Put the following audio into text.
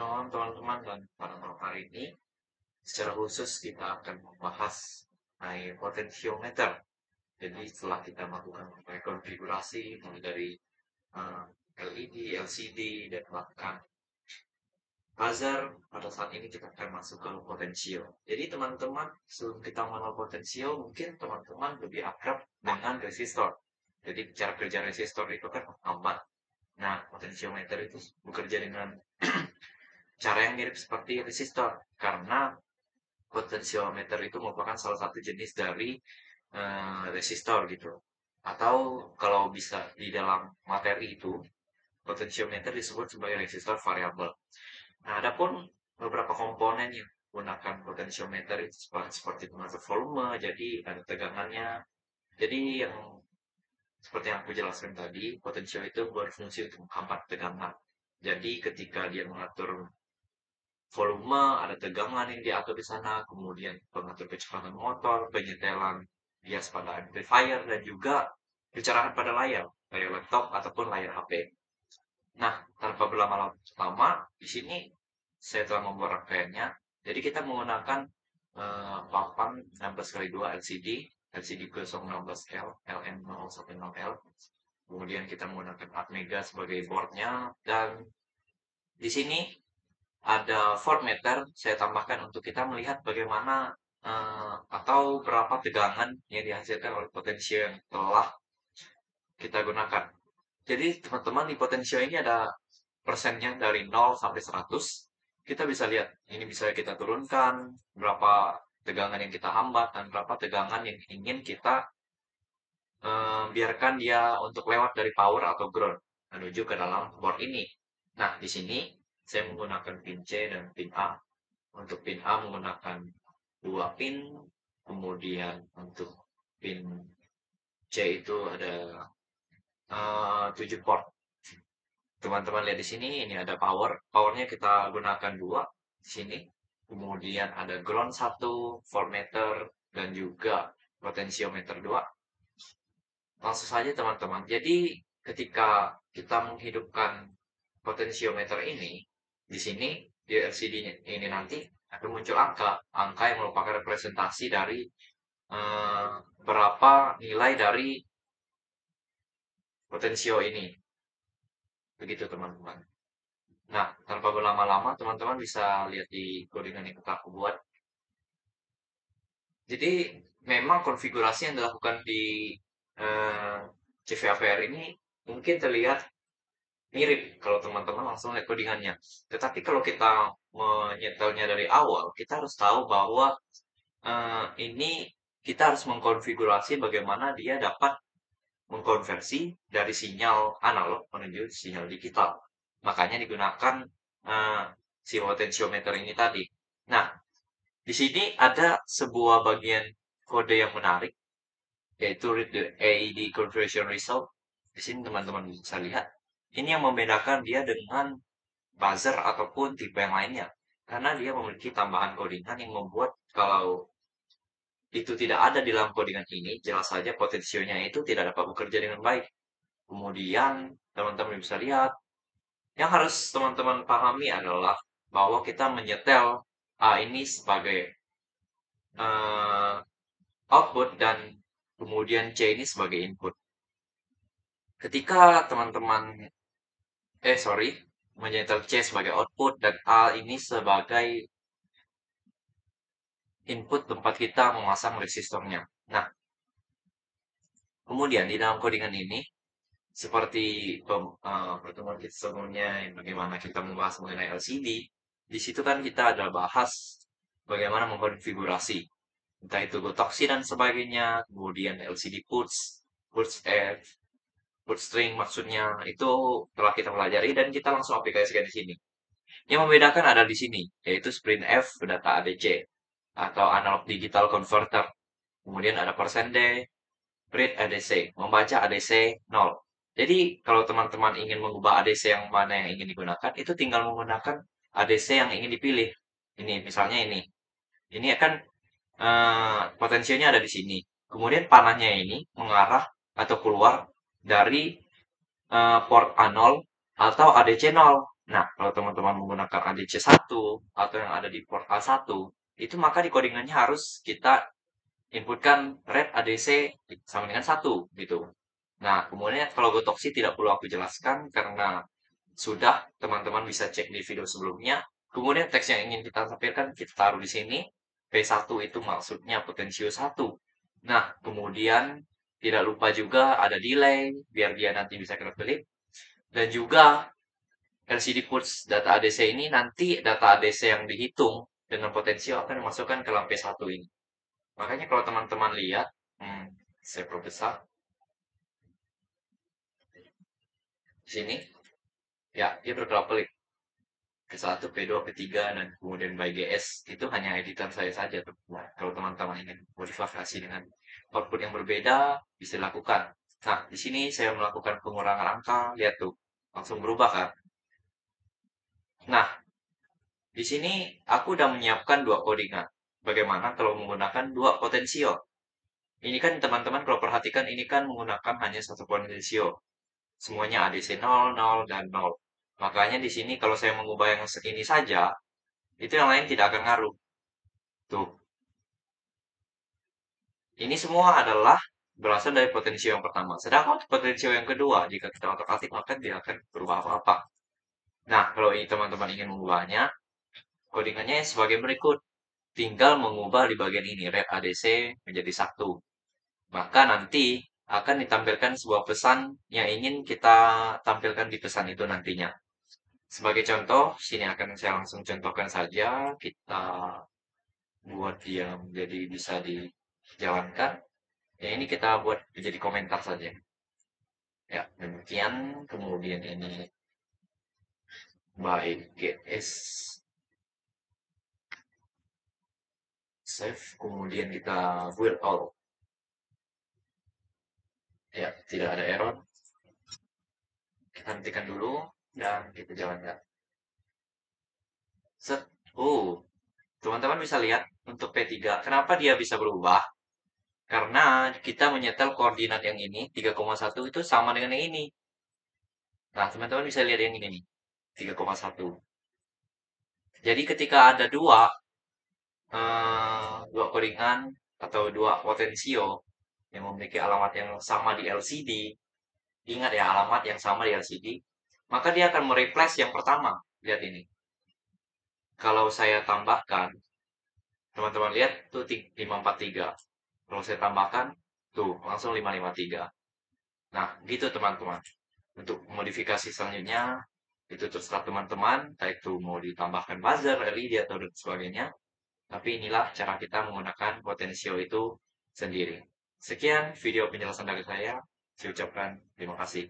Shalom teman-teman, dan pada malam hari ini secara khusus kita akan membahas mengenai potentiometer. Jadi setelah kita melakukan konfigurasi mulai dari eh, LED, LCD, dan bahkan buzzer, pada saat ini kita akan masuk ke potensio. Jadi teman-teman, sebelum kita mengenal potensio, mungkin teman-teman lebih akrab dengan resistor. Jadi cara kerja resistor itu kan menghambat. Nah, potentiometer itu bekerja dengan cara yang mirip seperti resistor, karena potensiometer itu merupakan salah satu jenis dari resistor gitu. Atau kalau bisa di dalam materi itu, potensiometer disebut sebagai resistor variabel. Nah, adapun beberapa komponen yang menggunakan potensiometer itu seperti pengatur volume, jadi ada tegangannya. Jadi yang seperti yang aku jelaskan tadi, potensio itu berfungsi untuk menghambat tegangan. Jadi ketika dia mengatur volume, ada tegangan yang diatur di sana, kemudian pengatur kecepatan motor, penyetelan bias pada amplifier, dan juga pencerahan pada layar laptop ataupun layar HP. Nah, tanpa berlama-lama, di sini saya telah membuat rangkaiannya. Jadi kita menggunakan papan 16x2 LCD, LCD plus 16L, LM010L. Kemudian kita menggunakan Atmega sebagai boardnya, dan di sini ada voltmeter saya tambahkan untuk kita melihat bagaimana atau berapa tegangan yang dihasilkan oleh potensio yang telah kita gunakan. Jadi teman-teman, di potensio ini ada persennya dari 0 sampai 100. Kita bisa lihat, ini bisa kita turunkan berapa tegangan yang kita hambat dan berapa tegangan yang ingin kita biarkan dia untuk lewat dari power atau ground menuju ke dalam board ini. Nah, di sini saya menggunakan pin C dan pin A. Untuk pin A menggunakan 2 pin, kemudian untuk pin C itu ada 7 port. Teman-teman lihat di sini, ini ada power. Powernya kita gunakan 2 di sini. Kemudian ada ground 1, voltmeter, dan juga potensiometer 2. Langsung saja teman-teman. Jadi ketika kita menghidupkan potensiometer ini, di sini di LCD ini nanti akan muncul angka yang merupakan representasi dari eh, berapa nilai dari potensio ini. Begitu teman-teman. Nah, tanpa berlama-lama, teman-teman bisa lihat di codingan yang kita buat. Jadi memang konfigurasi yang dilakukan di eh, CVAPR ini mungkin terlihat mirip kalau teman-teman langsung lihat codingannya. Tetapi kalau kita menyetelnya dari awal, kita harus tahu bahwa ini kita harus mengkonfigurasi bagaimana dia dapat mengkonversi dari sinyal analog menuju sinyal digital. Makanya digunakan eh, si potentiometer ini tadi. Nah, di sini ada sebuah bagian kode yang menarik, yaitu read the AED conversion result. Di sini teman-teman bisa lihat. Ini yang membedakan dia dengan buzzer ataupun tipe yang lainnya. Karena dia memiliki tambahan codingan yang membuat kalau itu tidak ada di dalam codingan ini, jelas saja potensionya itu tidak dapat bekerja dengan baik. Kemudian teman-teman bisa lihat, yang harus teman-teman pahami adalah bahwa kita menyetel A ini sebagai uh, output dan kemudian C ini sebagai input. Ketika teman-teman, menyetel C sebagai output dan A ini sebagai input tempat kita memasang resistornya. Nah, kemudian di dalam codingan ini, seperti pertemuan kita sebelumnya yang bagaimana kita membahas mengenai LCD, di situ kan kita ada bahas bagaimana mengkonfigurasi entah itu gotoksi dan sebagainya, kemudian LCD puts F, put string maksudnya itu telah kita pelajari dan kita langsung aplikasikan di sini. Yang membedakan ada di sini, yaitu sprint F data ADC atau analog digital converter. Kemudian ada %D, read ADC, membaca ADC 0. Jadi kalau teman-teman ingin mengubah ADC yang mana yang ingin digunakan, itu tinggal menggunakan ADC yang ingin dipilih. Ini misalnya ini. Ini akan potensinya ada di sini. Kemudian panahnya ini mengarah atau keluar dari port A0 atau ADC 0. Nah, kalau teman-teman menggunakan ADC1 atau yang ada di port A1, itu maka di codingannya harus kita inputkan red ADC sama dengan 1 gitu. Nah, kemudian kalau Gotoksi tidak perlu aku jelaskan karena sudah teman-teman bisa cek di video sebelumnya. Kemudian teks yang ingin kita tampilkan kita taruh di sini. P1 itu maksudnya potensio 1. Nah, kemudian tidak lupa juga ada delay biar dia nanti bisa kena kelip. Dan juga LCD puts data ADC ini nanti data ADC yang dihitung dengan potensio akan dimasukkan ke lampu P1 ini. Makanya kalau teman-teman lihat, saya perbesar di sini, ya dia berkelap kelip. P1, P2, P3, dan kemudian by GS itu hanya editan saya saja. Nah, kalau teman-teman ingin modifikasi dengan output yang berbeda, bisa dilakukan. Nah, di sini saya melakukan pengurangan angka, lihat tuh, langsung berubah kan. Nah, di sini aku udah menyiapkan dua codingan. Bagaimana kalau menggunakan dua potensio? Ini kan teman-teman kalau perhatikan ini kan menggunakan hanya satu potensio. Semuanya ADC 0, 0, dan 0. Makanya di sini kalau saya mengubah yang ini saja, itu yang lain tidak akan ngaruh. Tuh, ini semua adalah berasal dari potensio yang pertama. Sedangkan untuk potensio yang kedua, jika kita otak-atik maka tidak akan berubah apa-apa. Nah, kalau ini teman-teman ingin mengubahnya, codingannya sebagai berikut. Tinggal mengubah di bagian ini, red ADC menjadi 1. Maka nanti akan ditampilkan sebuah pesan yang ingin kita tampilkan di pesan itu nantinya. Sebagai contoh, sini akan saya langsung contohkan saja. Kita buat dia menjadi bisa dijalankan. Ya, ini kita buat menjadi komentar saja. Ya, demikian. Kemudian ini by GS save. Kemudian kita build all. Ya, tidak ada error. Kita hentikan dulu dan kita jalankan. Set. Oh, teman-teman bisa lihat untuk P3. Kenapa dia bisa berubah? Karena kita menyetel koordinat yang ini 3,1 itu sama dengan yang ini. Nah, teman-teman bisa lihat yang ini nih, 3,1. Jadi ketika ada dua codingan atau dua potensio yang memiliki alamat yang sama di LCD, ingat ya alamat yang sama di LCD, maka dia akan mereplace yang pertama. Lihat ini. Kalau saya tambahkan, teman-teman lihat tuh 543. Kalau saya tambahkan, tuh langsung 553. Nah, gitu teman-teman. Untuk modifikasi selanjutnya, itu terserah teman-teman, entah itu mau ditambahkan buzzer, LED, atau dan sebagainya. Tapi inilah cara kita menggunakan potensio itu sendiri. Sekian video penjelasan dari saya. Saya ucapkan terima kasih.